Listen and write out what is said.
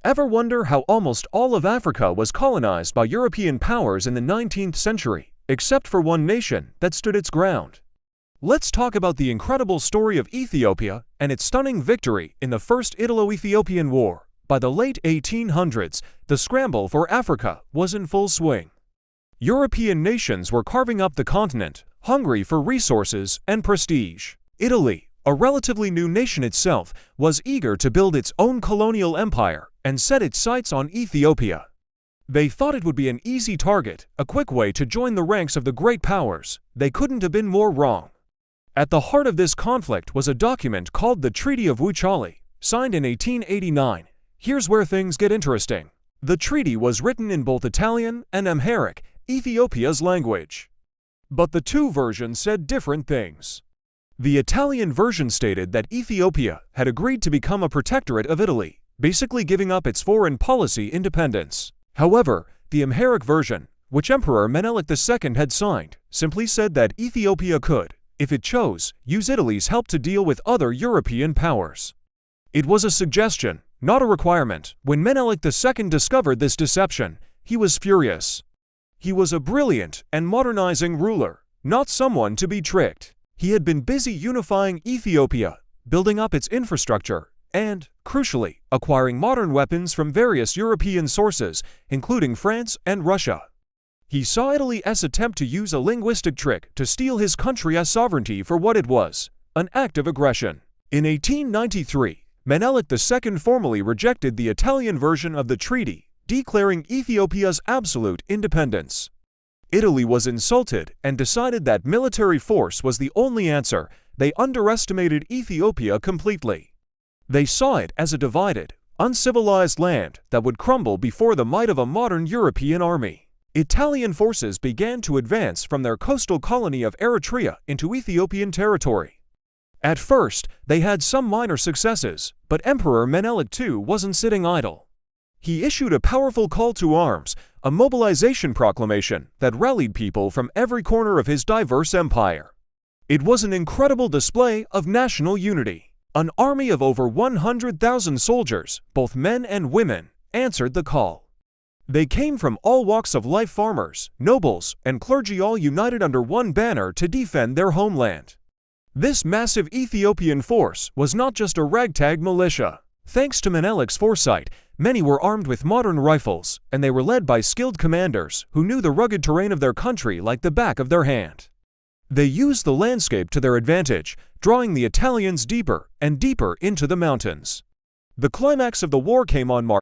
Ever wonder how almost all of Africa was colonized by European powers in the 19th century, except for one nation that stood its ground? Let's talk about the incredible story of Ethiopia and its stunning victory in the First Italo-Ethiopian War. By the late 1800s, the scramble for Africa was in full swing. European nations were carving up the continent, hungry for resources and prestige. Italy, a relatively new nation itself, was eager to build its own colonial empire and set its sights on Ethiopia. They thought it would be an easy target, a quick way to join the ranks of the great powers. They couldn't have been more wrong. At the heart of this conflict was a document called the Treaty of Wuchale, signed in 1889. Here's where things get interesting. The treaty was written in both Italian and Amharic, Ethiopia's language. But the two versions said different things. The Italian version stated that Ethiopia had agreed to become a protectorate of Italy, basically giving up its foreign policy independence. However, the Amharic version, which Emperor Menelik II had signed, simply said that Ethiopia could, if it chose, use Italy's help to deal with other European powers. It was a suggestion, not a requirement. When Menelik II discovered this deception, he was furious. He was a brilliant and modernizing ruler, not someone to be tricked. He had been busy unifying Ethiopia, building up its infrastructure, and, crucially, acquiring modern weapons from various European sources, including France and Russia. He saw Italy's attempt to use a linguistic trick to steal his country's sovereignty for what it was, an act of aggression. In 1893, Menelik II formally rejected the Italian version of the treaty, declaring Ethiopia's absolute independence. Italy was insulted and decided that military force was the only answer. They underestimated Ethiopia completely. They saw it as a divided, uncivilized land that would crumble before the might of a modern European army. Italian forces began to advance from their coastal colony of Eritrea into Ethiopian territory. At first, they had some minor successes, but Emperor Menelik II wasn't sitting idle. He issued a powerful call to arms, a mobilization proclamation that rallied people from every corner of his diverse empire. It was an incredible display of national unity. An army of over 100,000 soldiers, both men and women, answered the call. They came from all walks of life: farmers, nobles, and clergy, all united under one banner to defend their homeland. This massive Ethiopian force was not just a ragtag militia. Thanks to Menelik's foresight, many were armed with modern rifles, and they were led by skilled commanders who knew the rugged terrain of their country like the back of their hand. They used the landscape to their advantage, drawing the Italians deeper and deeper into the mountains. The climax of the war came on March